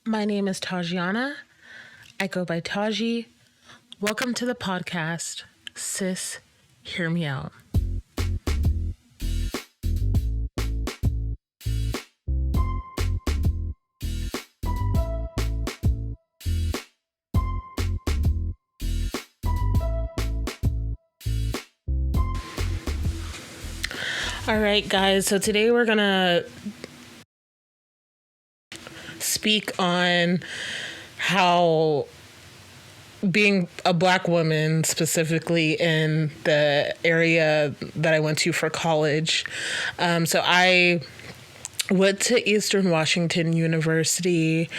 My name is Tajiana. I go by Taji. Welcome to the podcast, Sis, Hear Me Out. All right, guys, so today we're going to speak on how being a Black woman, specifically in the area that I went to for college. So I went to Eastern Washington University,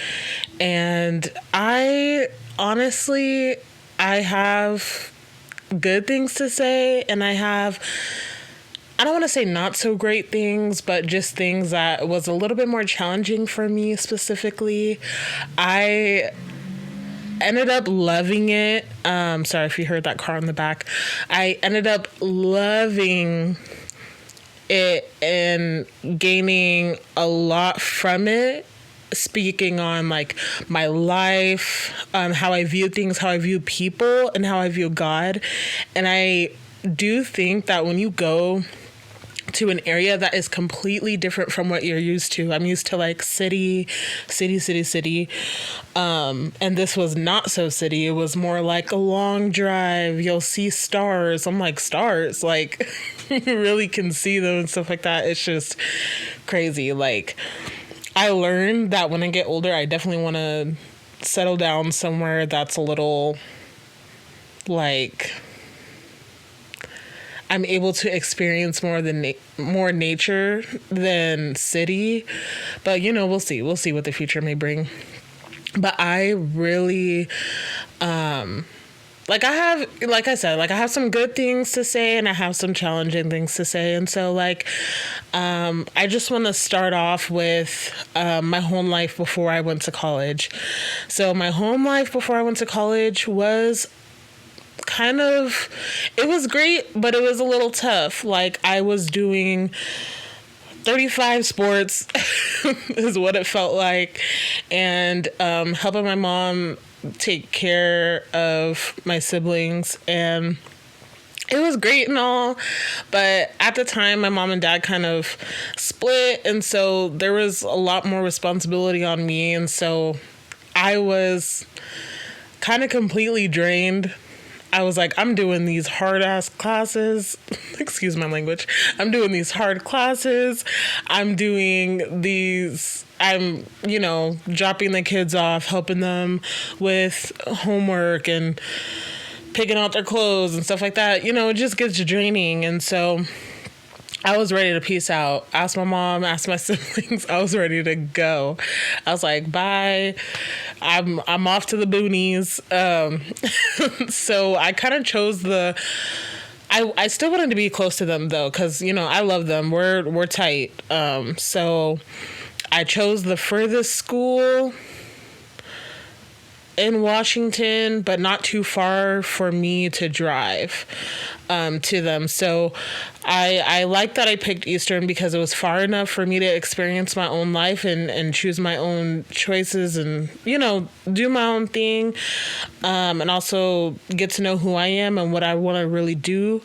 and I have good things to say, and I don't want to say not so great things, but just things that was a little bit more challenging for me specifically. I ended up loving it. Sorry if you heard that car in the back. I ended up loving it and gaining a lot from it, speaking on like my life, how I view things, how I view people, and how I view God. And I do think that when you go to an area that is completely different from what you're used to. I'm used to like city. And this was not so city. It was more like a long drive. You'll see stars. I'm like, stars? Like, you really can see them and stuff like that. It's just crazy. Like, I learned that when I get older, I definitely want to settle down somewhere that's a little like I'm able to experience more nature than city, but we'll see what the future may bring. But I really, I have some good things to say and I have some challenging things to say. And so I just want to start off with my home life before I went to college. So my home life before I went to college was it was great, but it was a little tough. Like, I was doing 35 sports is what it felt like, and helping my mom take care of my siblings, and it was great and all, but at the time my mom and dad kind of split, and so there was a lot more responsibility on me, and so I was kind of completely drained. I was like, I'm doing these hard-ass classes. Excuse my language. I'm doing these hard classes. I'm dropping the kids off, helping them with homework and picking out their clothes and stuff like that. It just gets draining. And so I was ready to peace out. Ask my mom, ask my siblings. I was ready to go. I was like, bye. I'm off to the boonies. So I kind of chose I still wanted to be close to them though, because I love them. We're tight. So I chose the furthest school in Washington, but not too far for me to drive to them. So I like that I picked Eastern because it was far enough for me to experience my own life and choose my own choices and, do my own thing, and also get to know who I am and what I want to really do,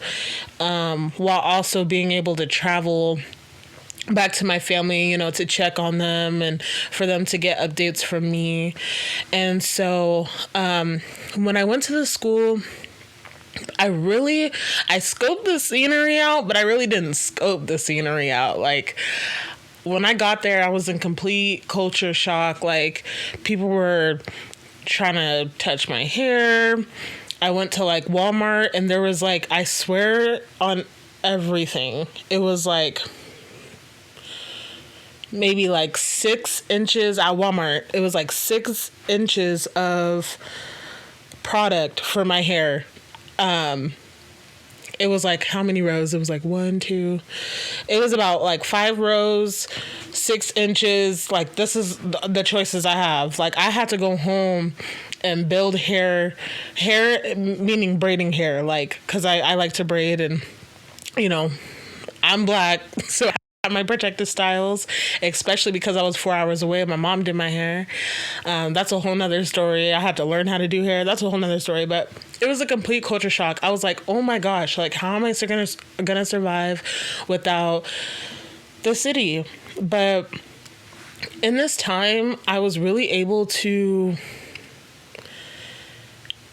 while also being able to travel back to my family, to check on them and for them to get updates from me. And so when I went to the school, I scoped the scenery out, but I really didn't scope the scenery out. Like, when I got there, I was in complete culture shock. Like, people were trying to touch my hair. I went to Walmart, and there was I swear on everything, it was maybe 6 inches at Walmart. It was 6 inches of product for my hair. It was how many rows? It was 1, 2. It was about 5 rows, 6 inches. This is the choices I have. I had to go home and build hair meaning braiding hair, because I like to braid, and I'm Black, so my protective styles, especially because I was 4 hours away. My mom did my hair. That's a whole nother story. I had to learn how to do hair. That's a whole nother story. But it was a complete culture shock. I was like, oh my gosh, like, how am I gonna survive without the city? But in this time, I was really able to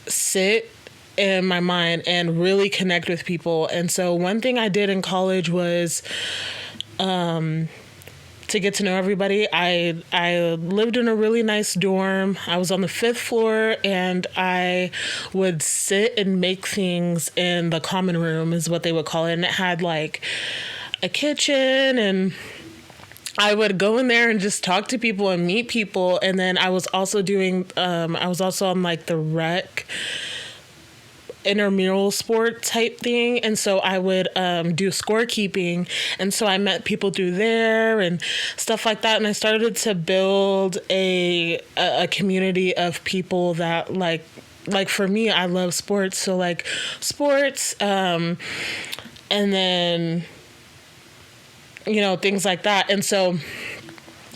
sit in my mind and really connect with people. And so one thing I did in college was to get to know everybody. I lived in a really nice dorm. I was on the 5th floor, and I would sit and make things in the common room, is what they would call it. And it had like a kitchen, and I would go in there and just talk to people and meet people. And then I was also on like the rec intramural sport type thing, and so I would do scorekeeping, and so I met people through there and stuff like that, and I started to build a community of people that like for me, I love sports, so like sports, and then things like that. And so,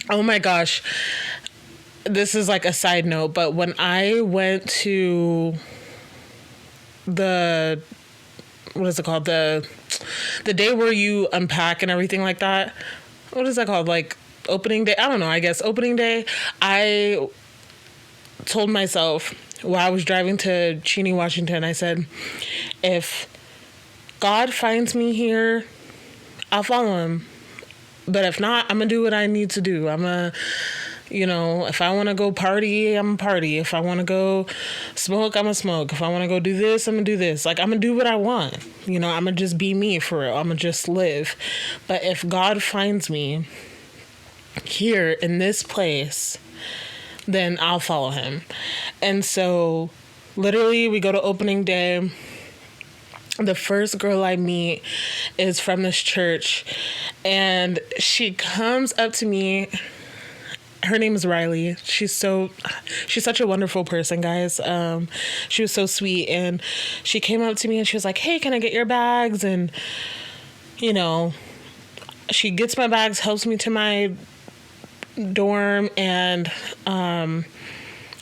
oh my gosh, this is like a side note, but when I went to the day where you unpack and everything like that, what is that called, like opening day? I don't know, I guess opening day. I told myself while I was driving to Cheney, Washington, I said, if God finds me here, I'll follow him, but if not, I'm gonna do what I need to do. I'm gonna, if I want to go party, I'm gonna party. If I want to go smoke, I'm gonna smoke. If I want to go do this, I'm gonna do this. Like, I'm gonna do what I want. I'm gonna just be me for real. I'm gonna just live. But if God finds me here in this place, then I'll follow him. And so literally we go to opening day. The first girl I meet is from this church, and she comes up to me. Her name is Riley. She's such a wonderful person, guys. She was so sweet, and she came up to me and she was like, hey, can I get your bags? And, she gets my bags, helps me to my dorm, and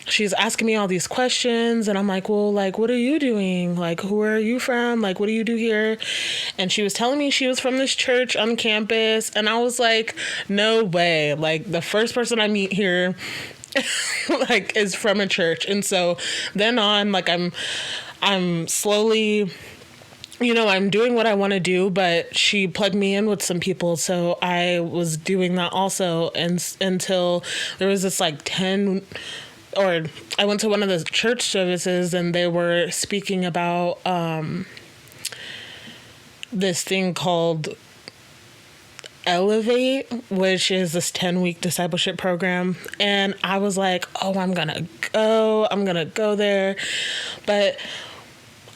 she's asking me all these questions, and I'm like, well, like, what are you doing? Like, who are you from? Like, what do you do here? And she was telling me she was from this church on campus, and I was like, no way. Like, the first person I meet here like is from a church. And so then on, like, I'm slowly, I'm doing what I want to do, but she plugged me in with some people. So I was doing that also, and until there was this like I went to one of the church services, and they were speaking about this thing called Elevate, which is this 10-week discipleship program. And I was like, oh, I'm going to go there. But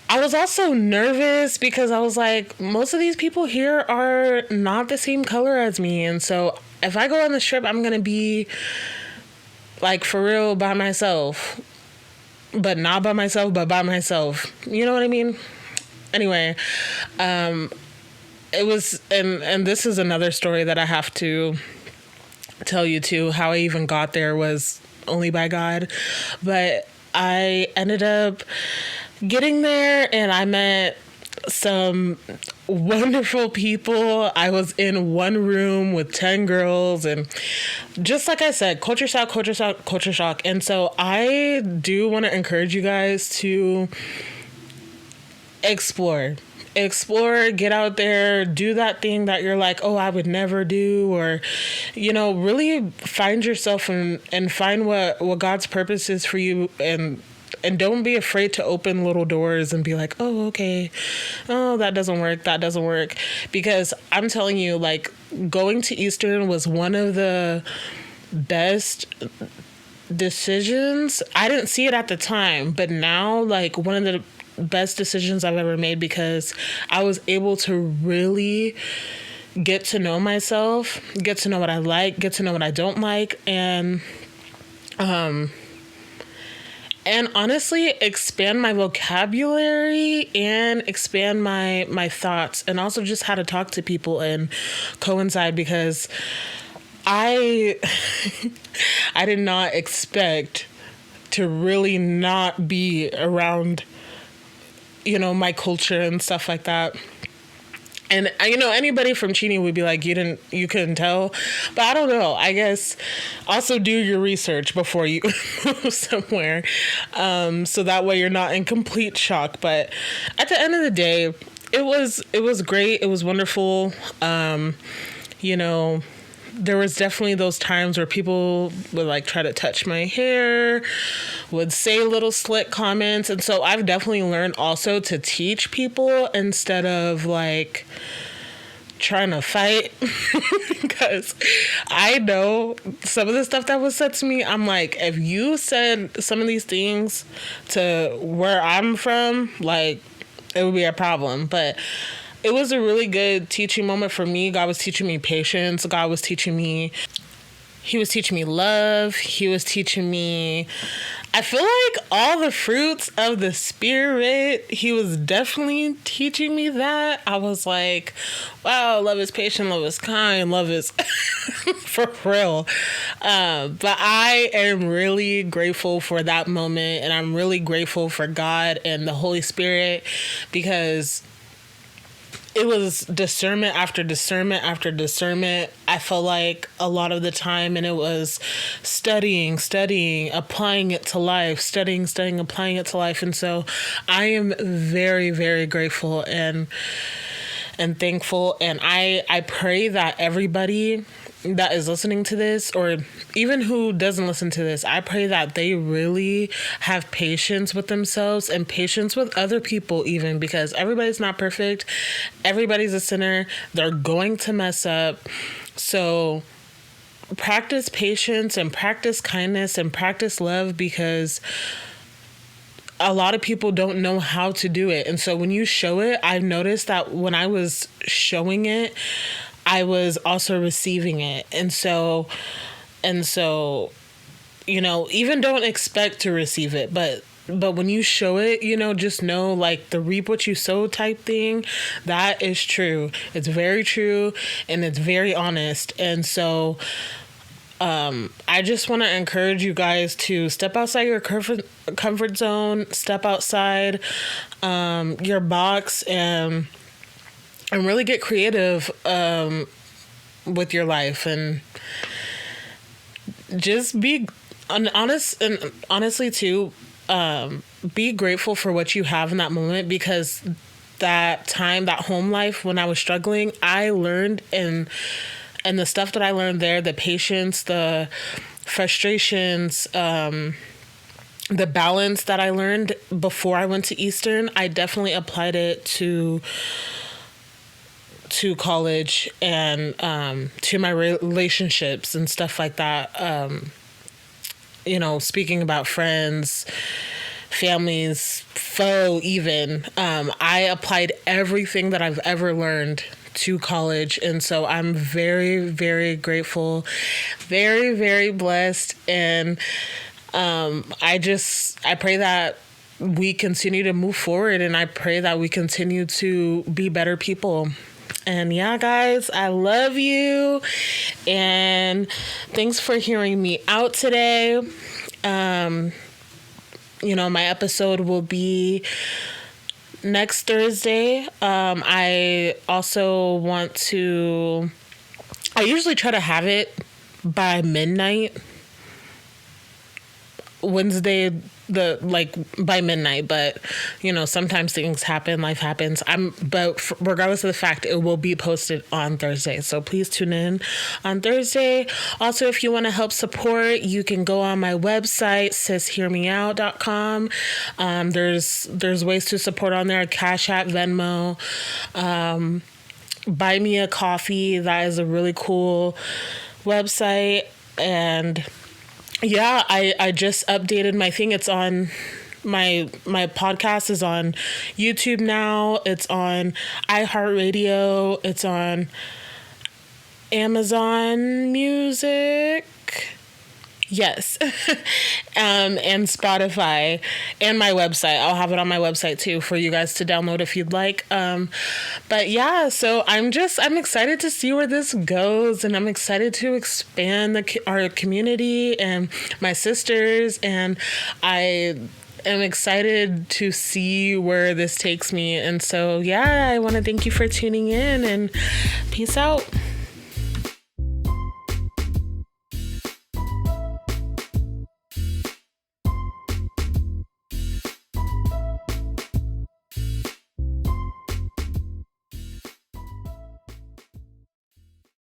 I was also nervous because I was like, most of these people here are not the same color as me. And so if I go on this trip, I'm going to be like for real by myself, but not by myself, but by myself. You know what I mean? Anyway, it was, and this is another story that I have to tell you too. How I even got there was only by God, but I ended up getting there, and I met some wonderful people. I was in one room with 10 girls, and just like I said, culture shock. And so I do want to encourage you guys to explore, get out there, do that thing that you're like, oh, I would never do, or, really find yourself and find what God's purpose is for you, and don't be afraid to open little doors and be like, oh, okay. Oh, that doesn't work. Because I'm telling you, like, going to Eastern was one of the best decisions. I didn't see it at the time, but now, like, one of the best decisions I've ever made, because I was able to really get to know myself, get to know what I like, get to know what I don't like. And and honestly expand my vocabulary and expand my thoughts, and also just how to talk to people and coincide, because I I did not expect to really not be around, my culture and stuff like that. And anybody from Chini would be like, you couldn't tell, but I don't know. I guess also do your research before you move somewhere, so that way you're not in complete shock. But at the end of the day, it was great. It was wonderful. You know, there was definitely those times where people would like try to touch my hair, would say little slick comments. And so I've definitely learned also to teach people instead of like trying to fight, because I know some of the stuff that was said to me. I'm like, if you said some of these things to where I'm from, like, it would be a problem. But it was a really good teaching moment for me. God was teaching me patience. He was teaching me love. He was teaching me, I feel like, all the fruits of the Spirit. He was definitely teaching me that. I was like, wow, love is patient, love is kind, love is for real. But I am really grateful for that moment, and I'm really grateful for God and the Holy Spirit, because it was discernment after discernment after discernment. I felt like a lot of the time, and it was studying, applying it to life, studying, applying it to life. And so I am very, very grateful and thankful. And I pray that everybody that is listening to this, or even who doesn't listen to this, I pray that they really have patience with themselves and patience with other people, even, because everybody's not perfect. Everybody's a sinner. They're going to mess up. So practice patience and practice kindness and practice love, because a lot of people don't know how to do it. And so when you show it, I've noticed that when I was showing it, I was also receiving it. And so, even don't expect to receive it, but when you show it, just know, like, the reap what you sow type thing, that is true. It's very true, and it's very honest. And so, I just want to encourage you guys to step outside your comfort zone, step outside your box, and really get creative with your life, and just be honest, and honestly too, be grateful for what you have in that moment, because that time, that home life when I was struggling, I learned, and the stuff that I learned there, the patience, the frustrations, the balance that I learned before I went to Eastern, I definitely applied it to college and to my relationships and stuff like that. Speaking about friends, families, foe even, I applied everything that I've ever learned to college. And so I'm very, very grateful, very, very blessed. And I pray that we continue to move forward, and I pray that we continue to be better people. And yeah, guys, I love you. And thanks for hearing me out today. My episode will be next Thursday. I usually try to have it by midnight. Wednesday, by midnight, but sometimes things happen, life happens. But regardless of the fact, it will be posted on Thursday. So please tune in on Thursday. Also, if you want to help support, you can go on my website, SisHearMeOut.com. There's ways to support on there: Cash App, Venmo, Buy Me a Coffee. That is a really cool website. And yeah, I just updated my thing. It's on my podcast is on YouTube now. It's on iHeartRadio. It's on Amazon Music. Yes. And Spotify and my website. I'll have it on my website too for you guys to download if you'd like. But yeah, so I'm excited to see where this goes, and I'm excited to expand our community and my sisters, and I am excited to see where this takes me. And so, yeah, I want to thank you for tuning in, and peace out.